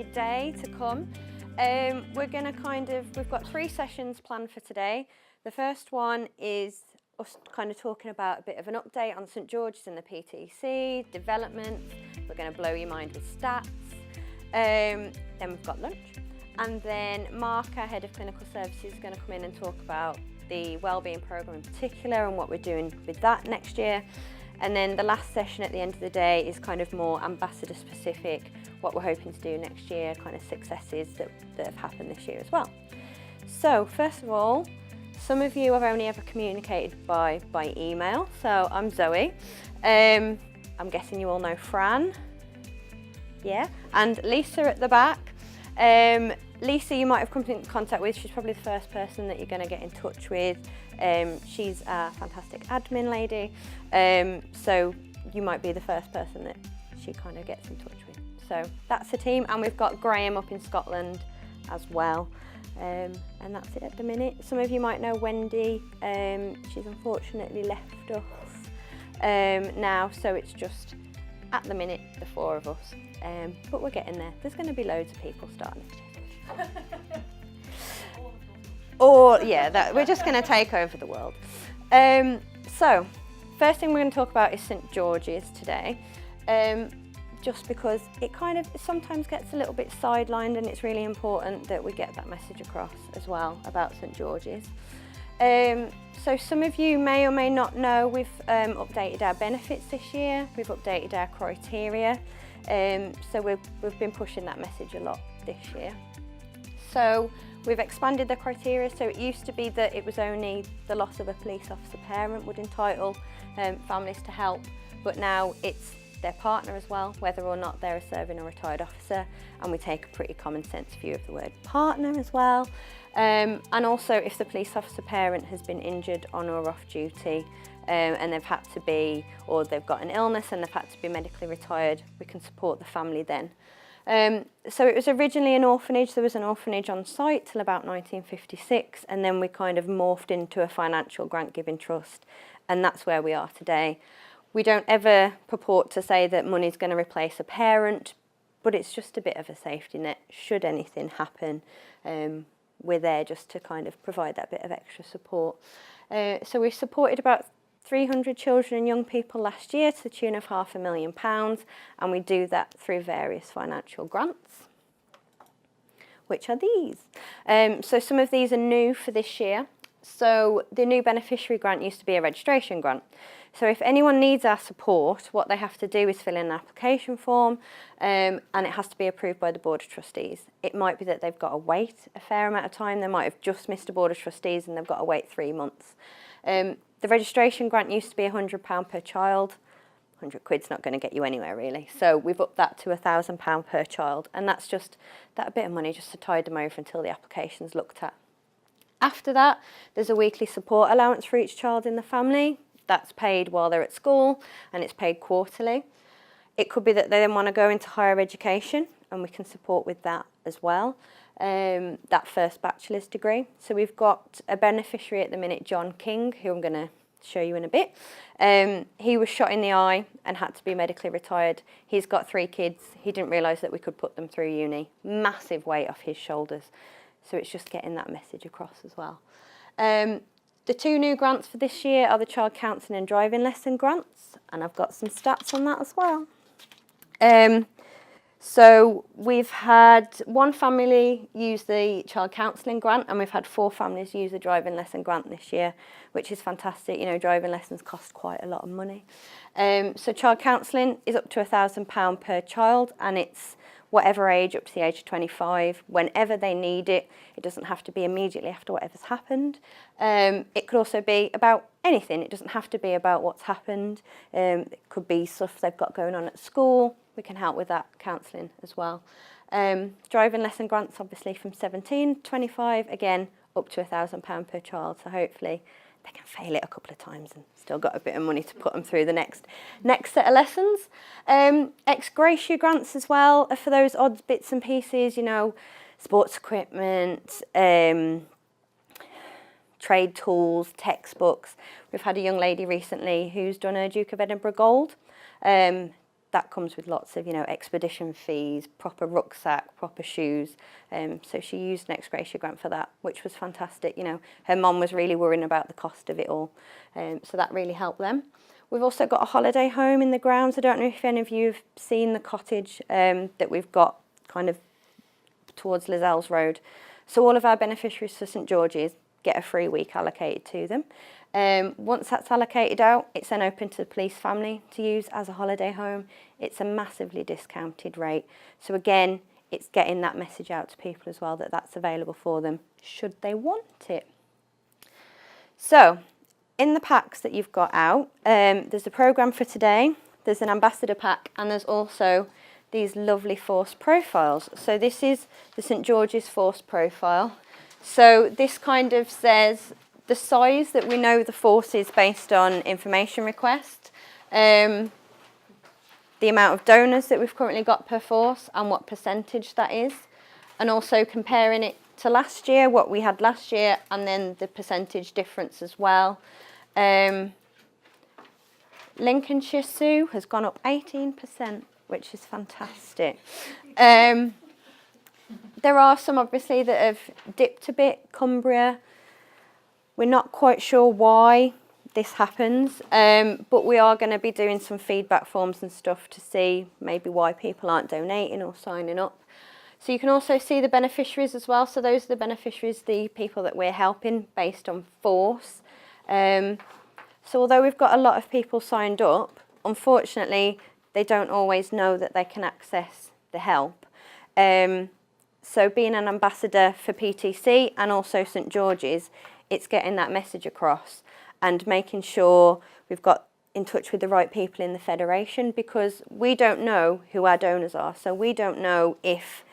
your day to come. We're going to we've got 3 sessions planned for today. The first one is us kind of talking about a bit of an update on St George's and the PTC, development. We're going to blow your mind with stats. Then we've got lunch. And then Mark, our Head of Clinical Services, is going to come in and talk about the wellbeing programme in particular and what we're doing with that next year. And then the last session at the end of the day is kind of more ambassador specific, what we're hoping to do next year, kind of successes that have happened this year as well. So first of all, some of you have only ever communicated by email. So I'm Zoe. I'm guessing you all know Fran. Yeah, and Lisa at the back. Lisa you might have come into contact with. She's probably the first person that you're going to get in touch with. She's a fantastic admin lady, so you might be the first person that she kind of gets in touch with. So that's the team, and we've got Graham up in Scotland as well, and that's it at the minute. Some of you might know Wendy. She's unfortunately left us now, so it's just at the minute the 4 of us, but we're getting there. There's going to be loads of people starting to or yeah, we're just going to take over the world. So first thing we're going to talk about is St George's today, just because it kind of sometimes gets a little bit sidelined, and it's really important that we get that message across as well about St George's. So some of you may or may not know we've updated our benefits this year, we've updated our criteria, so we've been pushing that message a lot this year. So we've expanded the criteria, so it used to be that it was only the loss of a police officer parent would entitle families to help, but now it's their partner as well, whether or not they're a serving or retired officer, and we take a pretty common sense view of the word partner as well. And also if the police officer parent has been injured on or off duty, and they've had to be, or they've got an illness and they've had to be medically retired, we can support the family then. So it was originally an orphanage. There was an orphanage on site till about 1956, and then we kind of morphed into a financial grant giving trust, and that's where we are today. We don't ever purport to say that money's going to replace a parent, but it's just a bit of a safety net should anything happen. We're there just to kind of provide that bit of extra support. So we supported about 300 children and young people last year to the tune of £500,000, and we do that through various financial grants, which are these. So some of these are new for this year. So the new beneficiary grant used to be a registration grant. So if anyone needs our support, what they have to do is fill in an application form, and it has to be approved by the Board of Trustees. It might be that they've got to wait a fair amount of time. They might have just missed a Board of Trustees and they've got to wait 3 months. The registration grant used to be £100 per child. £100's not going to get you anywhere really. So we've upped that to £1,000 per child, and that's just that bit of money just to tide them over until the application's looked at. After that, there's a weekly support allowance for each child in the family. That's paid while they're at school, and it's paid quarterly. It could be that they then want to go into higher education, and we can support with that as well. That first bachelor's degree. So we've got a beneficiary at the minute, John King, who I'm going to show you in a bit. He was shot in the eye and had to be medically retired. He's got 3 kids. He didn't realise that we could put them through uni. Massive weight off his shoulders. So it's just getting that message across as well. The 2 new grants for this year are the child counselling and driving lesson grants, and I've got some stats on that as well. So we've had 1 family use the child counselling grant, and we've had 4 families use the driving lesson grant this year, which is fantastic. You know, driving lessons cost quite a lot of money. So child counselling is up to £1,000 per child, and it's whatever age up to the age of 25, whenever they need it. It doesn't have to be immediately after whatever's happened. It could also be about anything. It doesn't have to be about what's happened. It could be stuff they've got going on at school. We can help with that counselling as well. Driving lesson grants obviously from 17 to 25, again up to £1,000 per child, so hopefully they can fail it a couple of times and still got a bit of money to put them through the next set of lessons. Ex gratia grants as well are for those odd bits and pieces, you know, sports equipment, trade tools, textbooks. We've had a young lady recently who's done a Duke of Edinburgh Gold. that comes with lots of, expedition fees, proper rucksack, proper shoes. So she used an ex gratia grant for that, which was fantastic. Her mum was really worrying about the cost of it all. So that really helped them. We've also got a holiday home in the grounds. I don't know if any of you have seen the cottage that we've got kind of towards Lizelles Road. So all of our beneficiaries for St George's get a free week allocated to them. Once that's allocated out, it's then open to the police family to use as a holiday home. It's a massively discounted rate. So again, it's getting that message out to people as well that that's available for them should they want it. So in the packs that you've got out, there's a programme for today, there's an ambassador pack, and there's also these lovely force profiles. So this is the St George's force profile. So this kind of says the size that we know the force is based on information request, the amount of donors that we've currently got per force and what percentage that is, and also comparing it to last year, what we had last year, and then the percentage difference as well. Lincolnshire Sioux has gone up 18%, which is fantastic. There are some obviously that have dipped a bit. Cumbria, we're not quite sure why this happens, but we are going to be doing some feedback forms and stuff to see maybe why people aren't donating or signing up. So you can also see the beneficiaries as well. So those are the beneficiaries, the people that we're helping based on force. So although we've got a lot of people signed up, unfortunately, they don't always know that they can access the help. So being an ambassador for PTC and also St George's, it's getting that message across and making sure we've got in touch with the right people in the federation, because we don't know who our donors are. So we don't know if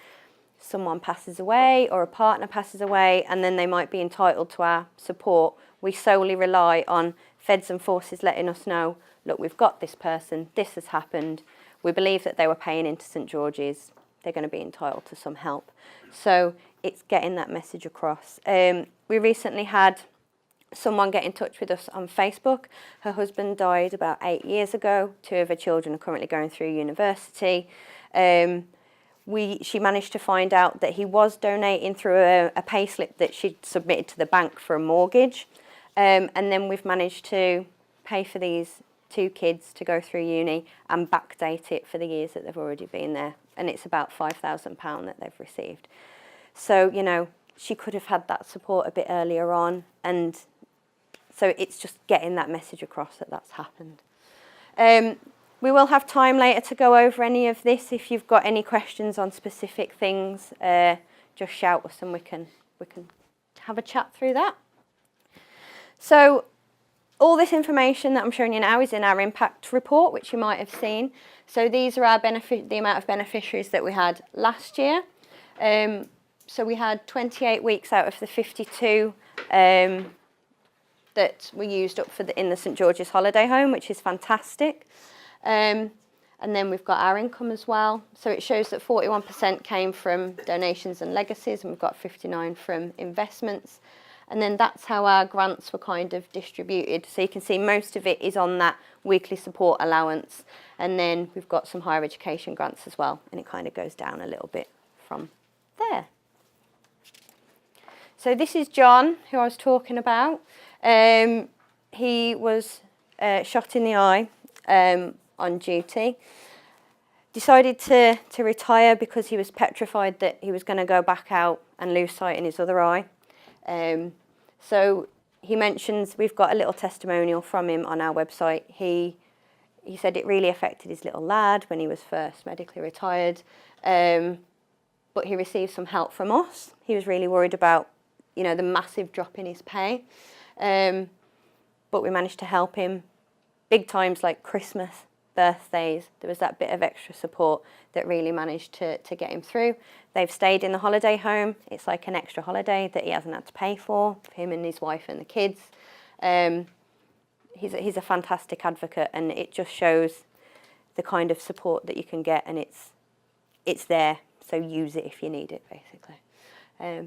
someone passes away or a partner passes away and then they might be entitled to our support. We solely rely on feds and forces letting us know, look, we've got this person, this has happened, we believe that they were paying into St George's, they're going to be entitled to some help. So it's getting that message across. We recently had someone get in touch with us on Facebook. Her husband died about 8 years ago. 2 of her children are currently going through university. She managed to find out that he was donating through a payslip that she'd submitted to the bank for a mortgage. And then we've managed to pay for these 2 kids to go through uni and backdate it for the years that they've already been there. And it's about £5,000 that they've received. So, she could have had that support a bit earlier on. And so it's just getting that message across that that's happened. We will have time later to go over any of this. If you've got any questions on specific things, just shout us and we can have a chat through that. So all this information that I'm showing you now is in our impact report, which you might have seen. So these are the amount of beneficiaries that we had last year. So we had 28 weeks out of the 52 that were used up in the St George's Holiday Home, which is fantastic. And then we've got our income as well. So it shows that 41% came from donations and legacies, and we've got 59% from investments. And then that's how our grants were kind of distributed. So you can see most of it is on that weekly support allowance. And then we've got some higher education grants as well. And it kind of goes down a little bit from there. So this is John, who I was talking about. He was shot in the eye on duty. Decided to retire because he was petrified that he was going to go back out and lose sight in his other eye. So he mentions, we've got a little testimonial from him on our website. He said it really affected his little lad when he was first medically retired, but he received some help from us. He was really worried about, the massive drop in his pay, but we managed to help him. Big times like Christmas, birthdays, there was that bit of extra support that really managed to get him through. They've stayed in the holiday home. It's like an extra holiday that he hasn't had to pay for him and his wife and the kids. He's a fantastic advocate, and it just shows the kind of support that you can get, and it's there, so use it if you need it, basically.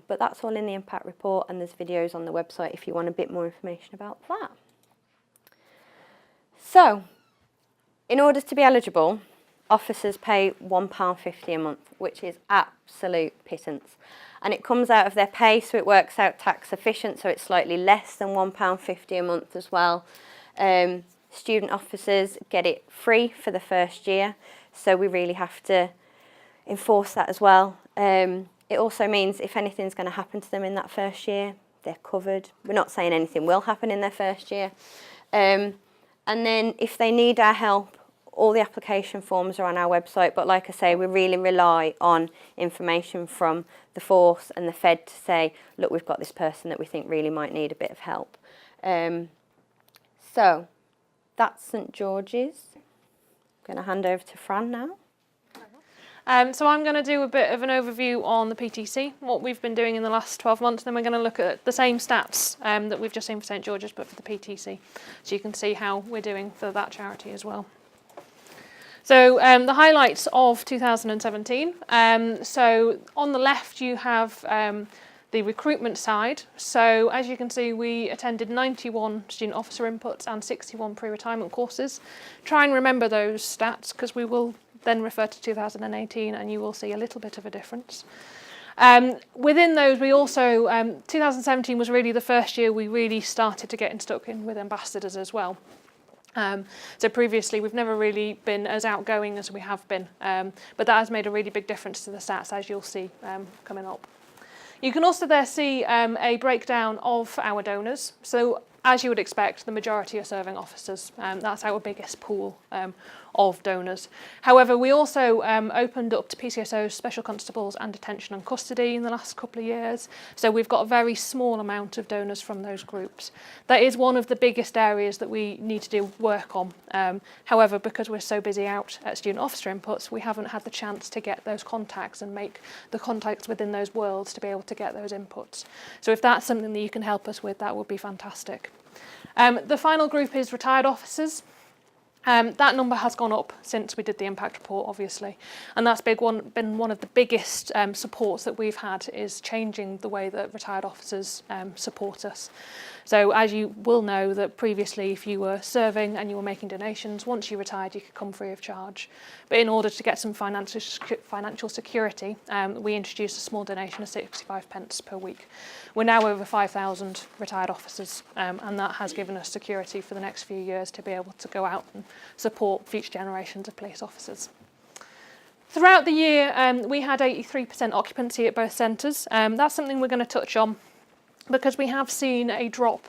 But that's all in the impact report, and there's videos on the website if you want a bit more information about that. So, in order to be eligible, officers pay £1.50 a month, which is absolute pittance. And it comes out of their pay, so it works out tax efficient, so it's slightly less than £1.50 a month as well. Student officers get it free for the first year, so we really have to enforce that as well. It also means if anything's going to happen to them in that first year, they're covered. We're not saying anything will happen in their first year. And then if they need our help, all the application forms are on our website, but like I say, we really rely on information from the force and the Fed to say, look, we've got this person that we think really might need a bit of help. So that's St George's. I'm going to hand over to Fran now. So I'm going to do a bit of an overview on the PTC, what we've been doing in the last 12 months, then we're going to look at the same stats that we've just seen for St George's, but for the PTC, so you can see how we're doing for that charity as well. So the highlights of 2017. So on the left you have the recruitment side. So as you can see, we attended 91 student officer inputs and 61 pre-retirement courses. Try and remember those stats because we will then refer to 2018 and you will see a little bit of a difference. Within those, we also, 2017 was really the first year we really started to get stuck in with ambassadors as well. So previously we've never really been as outgoing as we have been, but that has made a really big difference to the stats, as you'll see coming up. You can also there see a breakdown of our donors. So as you would expect, the majority are serving officers. That's our biggest pool of donors. However, we also opened up to PCSOs, special constables and detention and custody in the last couple of years. So we've got a very small amount of donors from those groups. That is one of the biggest areas that we need to do work on. However, because we're so busy out at student officer inputs, we haven't had the chance to get those contacts and make the contacts within those worlds to be able to get those inputs. So if that's something that you can help us with, that would be fantastic. The final group is retired officers. That number has gone up since we did the impact report, obviously, and that's been one of the biggest supports that we've had, is changing the way that retired officers support us. So as you will know, that previously if you were serving and you were making donations, once you retired you could come free of charge. But in order to get some financial security, we introduced a small donation of 65 pence per week. We're now over 5,000 retired officers, and that has given us security for the next few years to be able to go out and support future generations of police officers. Throughout the year, we had 83% occupancy at both centres. That's something we're going to touch on because we have seen a drop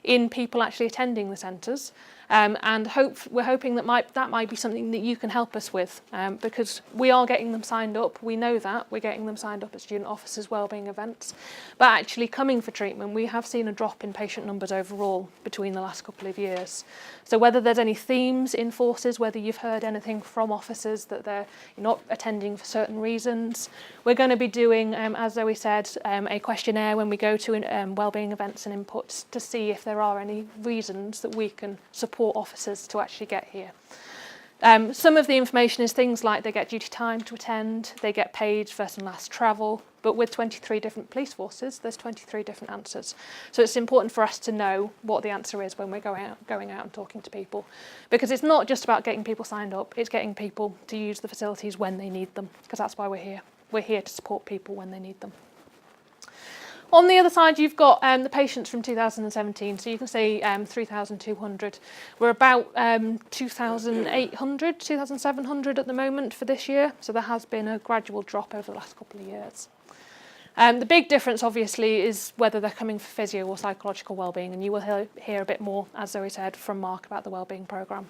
in people actually attending the centres. And we're hoping that might be something that you can help us with, because we are getting them signed up. We know that we're getting them signed up at student officers' wellbeing events, but actually coming for treatment, we have seen a drop in patient numbers overall between the last couple of years. So whether there's any themes in forces, whether you've heard anything from officers that they're not attending for certain reasons, we're going to be doing, as Zoe said, a questionnaire when we go to wellbeing events and inputs to see if there are any reasons that we can support officers to actually get here. Some of the information is things like they get duty time to attend, they get paid first and last travel, but with 23 different police forces, there's 23 different answers. So it's important for us to know what the answer is when we're going out and talking to people, because it's not just about getting people signed up, it's getting people to use the facilities when they need them, because that's why we're here. We're here to support people when they need them. On the other side, you've got the patients from 2017. So you can see 3,200. We're about 2,800, 2,700 at the moment for this year. So there has been a gradual drop over the last couple of years. The big difference, obviously, is whether they're coming for physio or psychological wellbeing. And you will hear a bit more, as Zoe said, from Mark about the wellbeing programme.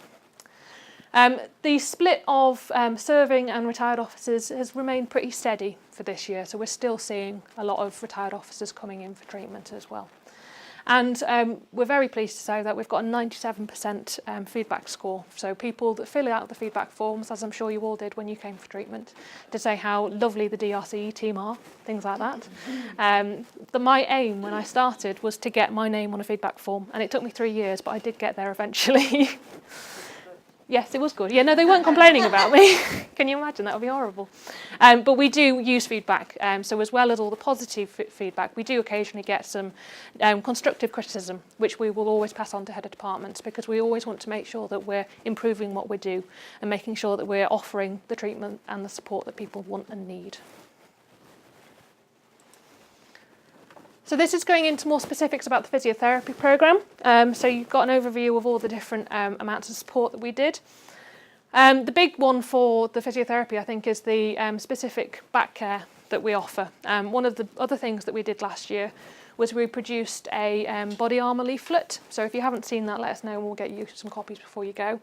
The split of serving and retired officers has remained pretty steady for this year, so we're still seeing a lot of retired officers coming in for treatment as well. And we're very pleased to say that we've got a 97% feedback score. So people that fill out the feedback forms, as I'm sure you all did when you came for treatment, to say how lovely the DRCE team are, things like that. My aim when I started was to get my name on a feedback form, and it took me 3 years, but I did get there eventually. Yes, it was good. Yeah, no, they weren't complaining about me. Can you imagine? That would be horrible. But we do use feedback. So as well as all the positive feedback, we do occasionally get some constructive criticism, which we will always pass on to head of departments, because we always want to make sure that we're improving what we do and making sure that we're offering the treatment and the support that people want and need. So this is going into more specifics about the physiotherapy programme. So you've got an overview of all the different amounts of support that we did. The big one for the physiotherapy, I think, is the specific back care that we offer. One of the other things that we did last year was we produced a body armour leaflet. So if you haven't seen that, let us know and we'll get you some copies before you go.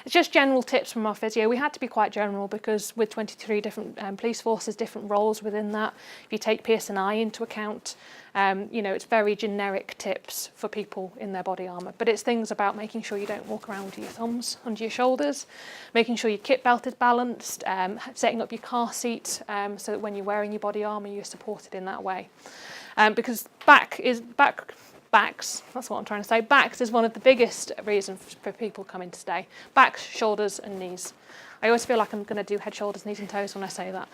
It's just general tips from our physio. We had to be quite general because with 23 different police forces, different roles within that, if you take PSNI into account, you know, it's very generic tips for people in their body armour. But it's things about making sure you don't walk around with your thumbs under your shoulders, making sure your kit belt is balanced, setting up your car seat so that when you're wearing your body armour, you're supported in that way. Because backs, that's what I'm trying to say, backs is one of the biggest reasons for people coming to stay. Backs, shoulders and knees. I always feel like I'm going to do head, shoulders, knees and toes when I say that.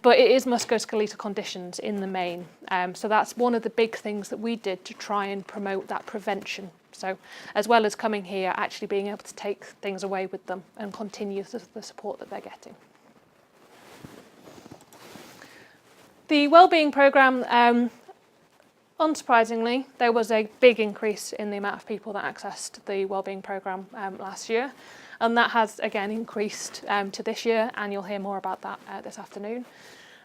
But it is musculoskeletal conditions in the main. So that's one of the big things that we did to try and promote that prevention. So as well as coming here, actually being able to take things away with them and continue the support that they're getting. The wellbeing programme, unsurprisingly, there was a big increase in the amount of people that accessed the wellbeing programme last year, and that has again increased to this year, and you'll hear more about that this afternoon.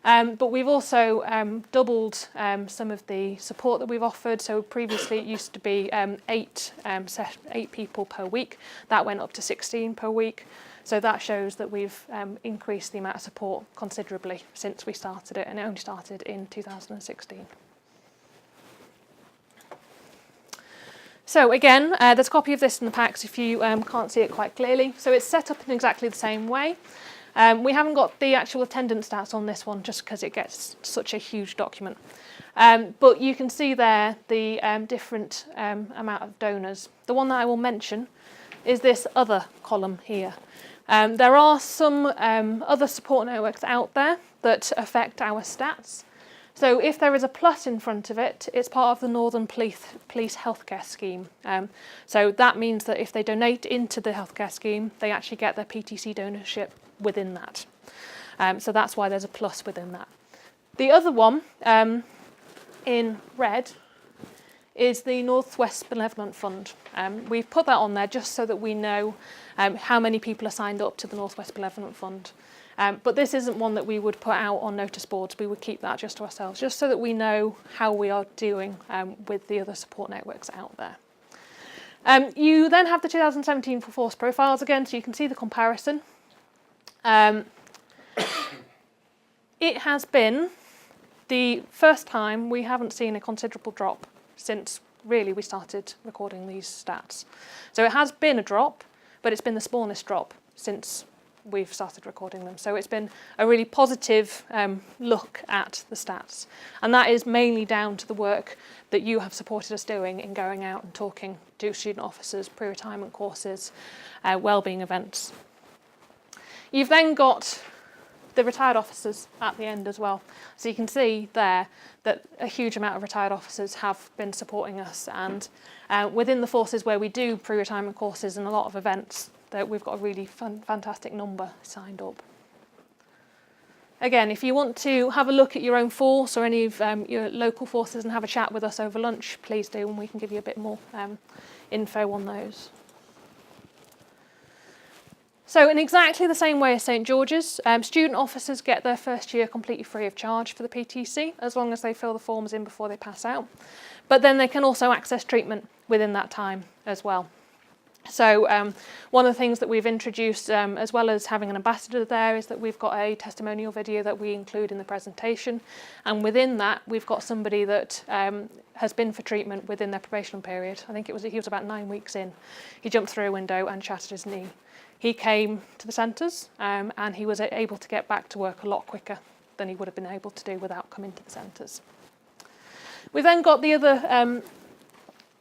But we've also doubled some of the support that we've offered. So previously it used to be 8 people per week. That went up to 16 per week. So that shows that we've increased the amount of support considerably since we started it, and it only started in 2016. So again, there's a copy of this in the packs if you can't see it quite clearly. So it's set up in exactly the same way. We haven't got the actual attendance stats on this one just because it gets such a huge document. But you can see there the different amount of donors. The one that I will mention is this other column here. There are some other support networks out there that affect our stats. So if there is a plus in front of it, it's part of the Northern Police Healthcare Scheme. So that means that if they donate into the healthcare scheme, they actually get their PTC donorship within that. So that's why there's a plus within that. The other one in red is the North West Benevolent Fund. We've put that on there just so that we know how many people are signed up to the North West Benevolent Fund. But this isn't one that we would put out on notice boards. We would keep that just to ourselves, just so that we know how we are doing with the other support networks out there. You then have the 2017 force profiles again, so you can see the comparison. It has been the first time we haven't seen a considerable drop since really we started recording these stats. So it has been a drop, but it's been the smallest drop since we've started recording them. So it's been a really positive look at the stats. And that is mainly down to the work that you have supported us doing in going out and talking to student officers, pre-retirement courses, wellbeing events. You've then got the retired officers at the end as well. So you can see there that a huge amount of retired officers have been supporting us, and within the forces where we do pre-retirement courses and a lot of events, that we've got a really fantastic number signed up. Again, if you want to have a look at your own force or any of your local forces and have a chat with us over lunch, please do, and we can give you a bit more info on those. So in exactly the same way as St George's, student officers get their first year completely free of charge for the PTC, as long as they fill the forms in before they pass out. But then they can also access treatment within that time as well. So one of the things that we've introduced, as well as having an ambassador there, is that we've got a testimonial video that we include in the presentation. And within that, we've got somebody that has been for treatment within their probation period. I think he was about 9 weeks in. He jumped through a window and shattered his knee. He came to the centres and he was able to get back to work a lot quicker than he would have been able to do without coming to the centres. We've then got the other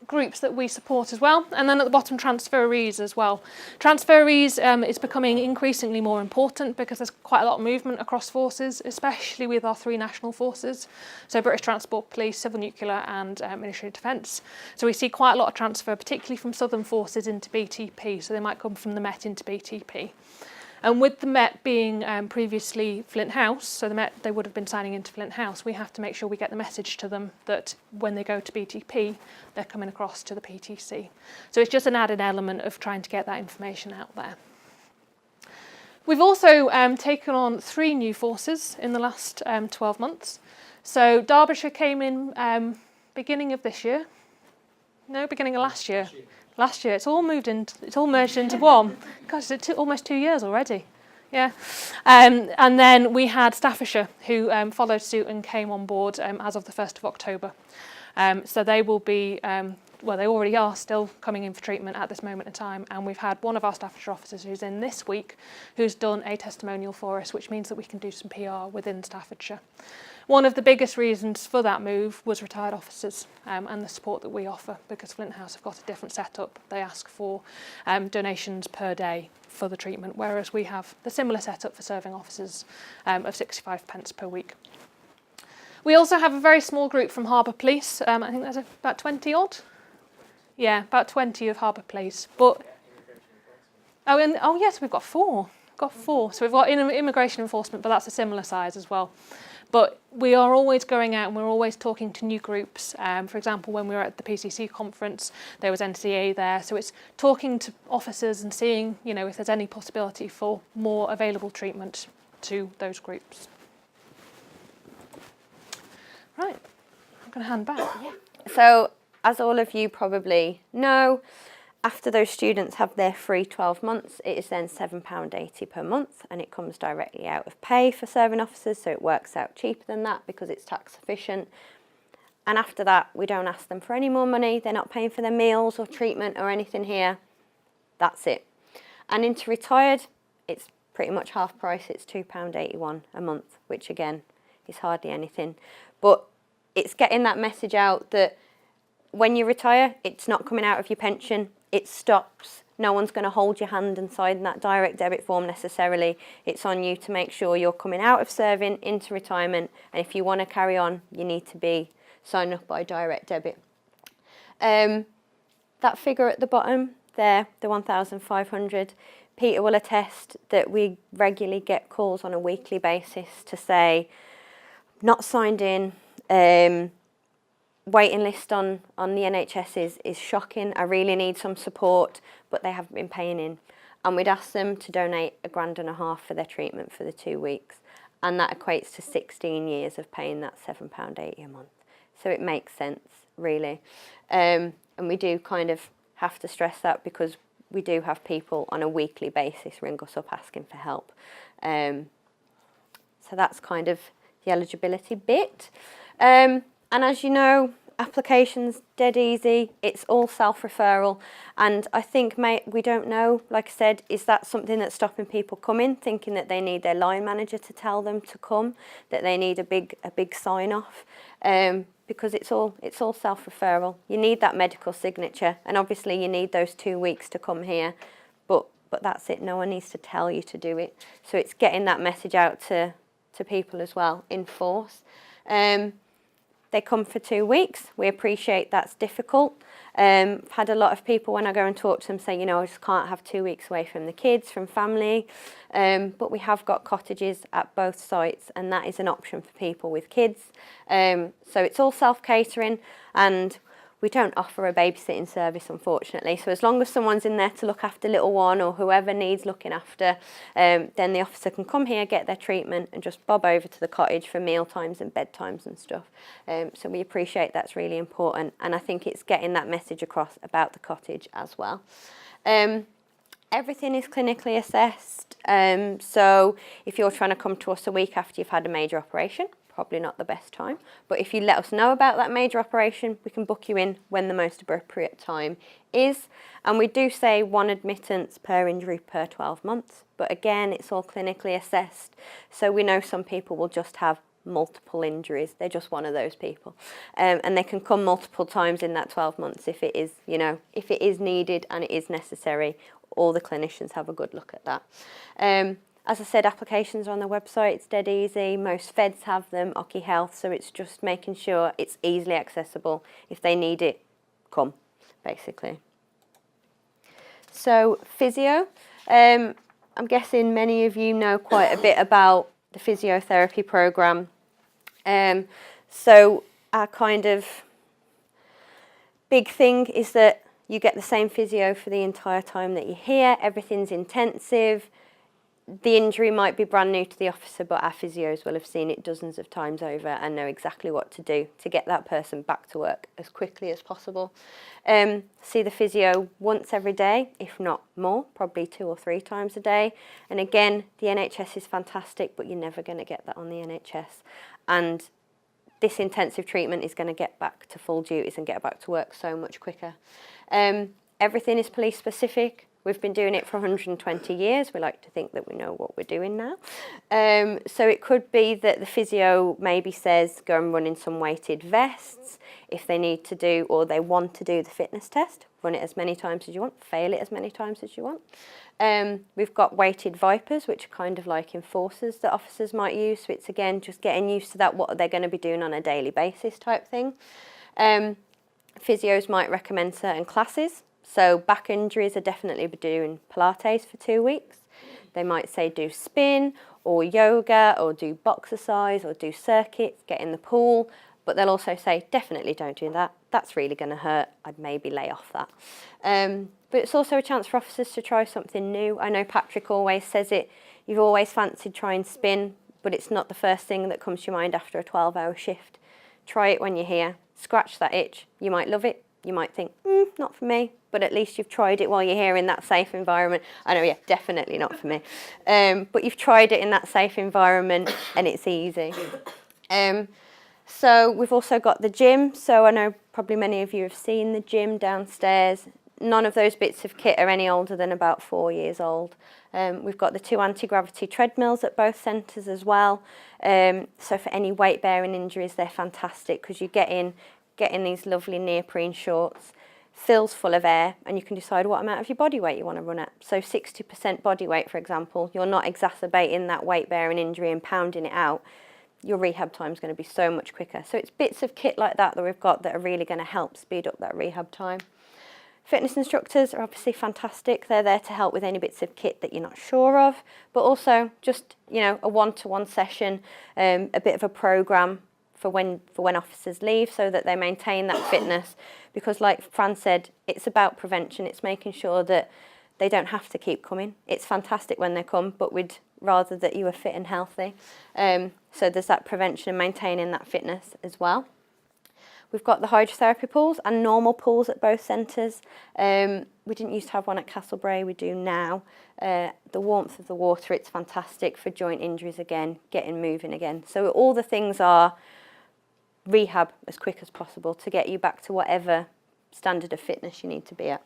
groups that we support as well, and then at the bottom, transferees as well. Transferees is becoming increasingly more important because there's quite a lot of movement across forces, especially with our 3 national forces, so British Transport Police, Civil Nuclear and Ministry of Defence. So we see quite a lot of transfer, particularly from Southern forces into BTP, so they might come from the Met into BTP. And with the Met being previously Flint House, so the Met, they would have been signing into Flint House, we have to make sure we get the message to them that when they go to BTP, they're coming across to the PTC. So it's just an added element of trying to get that information out there. We've also taken on 3 new forces in the last 12 months. So Derbyshire came in beginning of this year. No, beginning of last year. Last year, it's all merged into one. Gosh, it's almost 2 years already. Yeah. And then we had Staffordshire, who followed suit and came on board as of the 1st of October. So they will be, well, they already are still coming in for treatment at this moment in time. And we've had one of our Staffordshire officers who's in this week, who's done a testimonial for us, which means that we can do some PR within Staffordshire. One of the biggest reasons for that move was retired officers and the support that we offer, because Flint House have got a different setup. They ask for donations per day for the treatment, whereas we have the similar setup for serving officers of 65 pence per week. We also have a very small group from Harbour Police. I think there's about 20 odd. Yeah, about 20 of Harbour Police. But oh yes, we've got 4. So we've got immigration enforcement, but that's a similar size as well. But we are always going out and we're always talking to new groups. For example, when we were at the PCC conference, there was NCA there. So it's talking to officers and seeing, you know, if there's any possibility for more available treatment to those groups. Right, I'm going to hand back. Yeah. So, as all of you probably know, after those students have their free 12 months, it is then £7.80 per month, and it comes directly out of pay for serving officers, so it works out cheaper than that because it's tax efficient. And after that, we don't ask them for any more money. They're not paying for their meals or treatment or anything here. That's it. And into retired, it's pretty much half price. It's £2.81 a month, which again is hardly anything. But it's getting that message out that when you retire, it's not coming out of your pension. It stops. No one's going to hold your hand and sign that direct debit form necessarily. It's on you to make sure you're coming out of serving into retirement. And if you want to carry on, you need to be signed up by direct debit. That figure at the bottom there, the 1,500, Peter will attest that we regularly get calls on a weekly basis to say, not signed in, waiting list on the NHS is shocking. I really need some support, but they haven't been paying in. And we'd ask them to donate £1.50 grand for their treatment for the 2 weeks. And that equates to 16 years of paying that £7.80 a month. So it makes sense, really. And we do kind of have to stress that because we do have people on a weekly basis ring us up asking for help. So that's kind of the eligibility bit. And as you know, applications dead easy. It's all self-referral. And I think, we don't know, like I said, is that something that's stopping people coming, thinking that they need their line manager to tell them to come, that they need a big sign-off? Because it's all self-referral. You need that medical signature, and obviously you need those 2 weeks to come here. But that's it. No one needs to tell you to do it. So it's getting that message out to people as well in force. They come for 2 weeks. We appreciate that's difficult. I've had a lot of people when I go and talk to them say, you know, I just can't have 2 weeks away from the kids, from family. But we have got cottages at both sites, and that is an option for people with kids. So it's all self-catering, and we don't offer a babysitting service, unfortunately. So as long as someone's in there to look after little one or whoever needs looking after, then the officer can come here, get their treatment, and just bob over to the cottage for meal times and bedtimes and stuff. So we appreciate that's really important, and I think it's getting that message across about the cottage as well. Everything is clinically assessed. So if you're trying to come to us a week after you've had a major operation, probably not the best time. But if you let us know about that major operation, we can book you in when the most appropriate time is. And we do say 1 admittance per injury per 12 months. But again, it's all clinically assessed. So we know some people will just have multiple injuries. They're just one of those people. And they can come multiple times in that 12 months if it is, if it is needed and it is necessary. All the clinicians have a good look at that. As I said, applications are on the website. It's dead easy. Most feds have them, Occy Health, so it's just making sure it's easily accessible. If they need it, come, basically. So, physio. I'm guessing many of you know quite a bit about the physiotherapy programme. So our kind of big thing is that you get the same physio for the entire time that you're here. Everything's intensive. The injury might be brand new to the officer, but our physios will have seen it dozens of times over and know exactly what to do to get that person back to work as quickly as possible. See the physio once every day, if not more, probably 2 or 3 times a day. And again, the NHS is fantastic, but you're never going to get that on the NHS. And this intensive treatment is going to get back to full duties and get back to work so much quicker. Everything is police specific. We've been doing it for 120 years. We like to think that we know what we're doing now. So it could be that the physio maybe says go and run in some weighted vests if they need to do or they want to do the fitness test. Run it as many times as you want, fail it as many times as you want. We've got weighted Vipers, which are kind of like enforcers that officers might use. So it's again just getting used to that, what they're going to be doing on a daily basis type thing. Physios might recommend certain classes. So back injuries are definitely doing Pilates for 2 weeks. They might say do spin or yoga or do boxercise or do circuits, get in the pool. But they'll also say definitely don't do that. That's really going to hurt. I'd maybe lay off that. But it's also a chance for officers to try something new. I know Patrick always says it. You've always fancied trying spin, but it's not the first thing that comes to your mind after a 12-hour shift. Try it when you're here. Scratch that itch. You might love it. You might think, not for me, but at least you've tried it while you're here in that safe environment. I know, yeah, definitely not for me. But you've tried it in that safe environment and it's easy. So we've also got the gym. So I know probably many of you have seen the gym downstairs. None of those bits of kit are any older than about 4 years old. We've got the 2 anti-gravity treadmills at both centres as well. So for any weight-bearing injuries, they're fantastic because you get in these lovely neoprene shorts, fills full of air, and you can decide what amount of your body weight you want to run at. So 60% body weight, for example, you're not exacerbating that weight-bearing injury and pounding it out. Your rehab time is going to be so much quicker. So it's bits of kit like that we've got that are really going to help speed up that rehab time. Fitness instructors are obviously fantastic. They're there to help with any bits of kit that you're not sure of, but also just, a one-to-one session, a bit of a programme for when officers leave so that they maintain that fitness, because like Fran said, it's about prevention. It's making sure that they don't have to keep coming. It's fantastic when they come, but we'd rather that you are fit and healthy. So there's that prevention and maintaining that fitness as well. We've got the hydrotherapy pools and normal pools at both centres. We didn't used to have one at Castlebrae, we do now. The warmth of the water, it's fantastic for joint injuries again, getting moving again. So all the things are rehab as quick as possible to get you back to whatever standard of fitness you need to be at.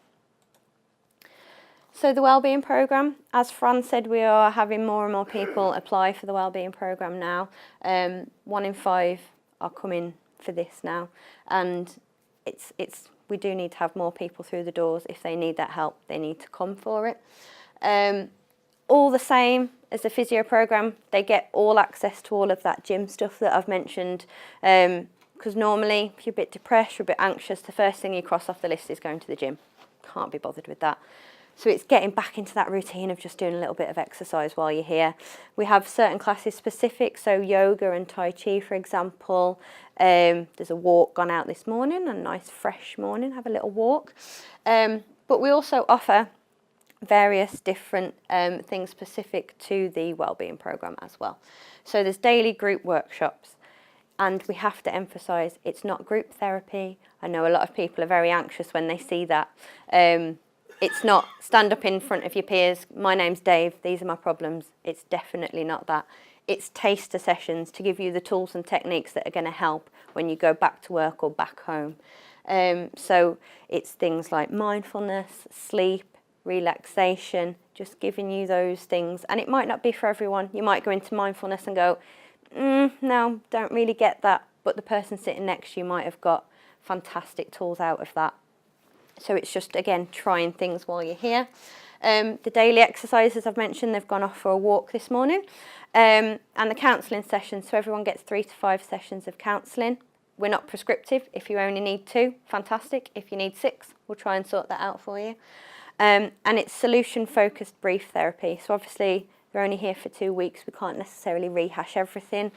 So the wellbeing programme, as Fran said, we are having more and more people apply for the wellbeing programme now. 1 in 5 are coming for this now, and we do need to have more people through the doors. If they need that help, they need to come for it. All the same as the physio programme, they get all access to all of that gym stuff that I've mentioned, because normally if you're a bit depressed, you're a bit anxious, the first thing you cross off the list is going to the gym. Can't be bothered with that. So it's getting back into that routine of just doing a little bit of exercise while you're here. We have certain classes specific, so yoga and Tai Chi, for example. There's a walk gone out this morning, a nice fresh morning, have a little walk. But we also offer various different things specific to the wellbeing programme as well. So there's daily group workshops, and we have to emphasise it's not group therapy. I know a lot of people are very anxious when they see that. It's not stand up in front of your peers, my name's Dave, these are my problems. It's definitely not that. It's taster sessions to give you the tools and techniques that are going to help when you go back to work or back home. So it's things like mindfulness, sleep, relaxation, just giving you those things. And it might not be for everyone. You might go into mindfulness and go, no, don't really get that, but the person sitting next to you might have got fantastic tools out of that. So it's just, again, trying things while you're here. The daily exercises I've mentioned, they've gone off for a walk this morning. And the counselling sessions, so everyone gets 3 to 5 sessions of counselling. We're not prescriptive. If you only need 2, fantastic. If you need 6, we'll try and sort that out for you. And it's solution-focused brief therapy. So obviously, they're only here for 2 weeks. We can't necessarily rehash everything.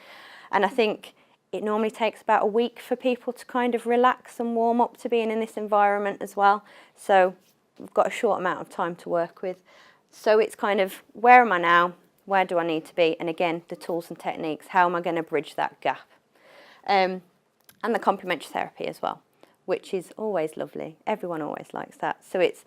And I think it normally takes about a week for people to kind of relax and warm up to being in this environment as well. So we've got a short amount of time to work with. So it's kind of, where am I now? Where do I need to be? And again, the tools and techniques, how am I going to bridge that gap? And the complementary therapy as well, which is always lovely. Everyone always likes that. So it's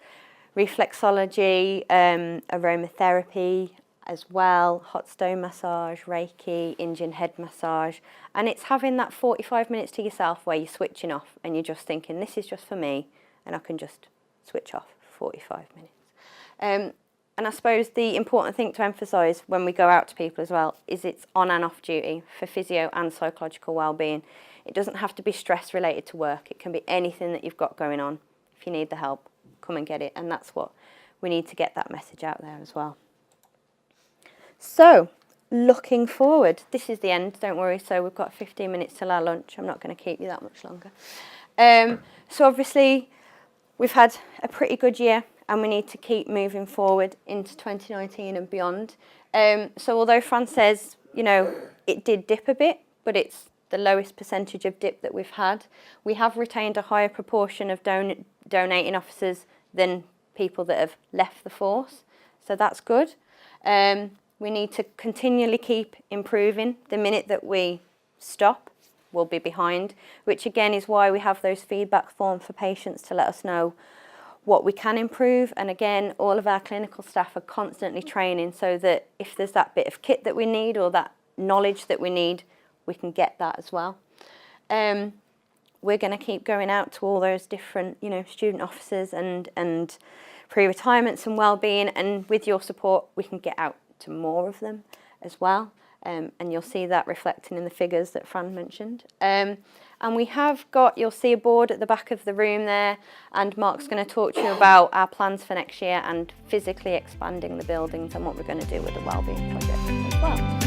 reflexology, aromatherapy as well, hot stone massage, Reiki, Indian head massage. And it's having that 45 minutes to yourself where you're switching off and you're just thinking, this is just for me, and I can just switch off for 45 minutes. And I suppose the important thing to emphasise when we go out to people as well is it's on and off duty for physio and psychological wellbeing. It doesn't have to be stress related to work. It can be anything that you've got going on. If you need the help, come and get it. And that's what we need to get that message out there as well. So, looking forward. This is the end, don't worry. So we've got 15 minutes till our lunch. I'm not going to keep you that much longer. So obviously, we've had a pretty good year and we need to keep moving forward into 2019 and beyond. So although Fran says, you know, it did dip a bit, but it's the lowest percentage of dip that we've had. We have retained a higher proportion of donating officers than people that have left the force. So that's good. We need to continually keep improving. The minute that we stop, we'll be behind, which again is why we have those feedback forms for patients to let us know what we can improve. And again, all of our clinical staff are constantly training so that if there's that bit of kit that we need or that knowledge that we need, we can get that as well. We're going to keep going out to all those different, you know, student officers and pre-retirements and wellbeing, and with your support, we can get out to more of them as well. And you'll see that reflecting in the figures that Fran mentioned. And we have got, you'll see a board at the back of the room there, and Mark's going to talk to you about our plans for next year and physically expanding the buildings and what we're going to do with the wellbeing project as well.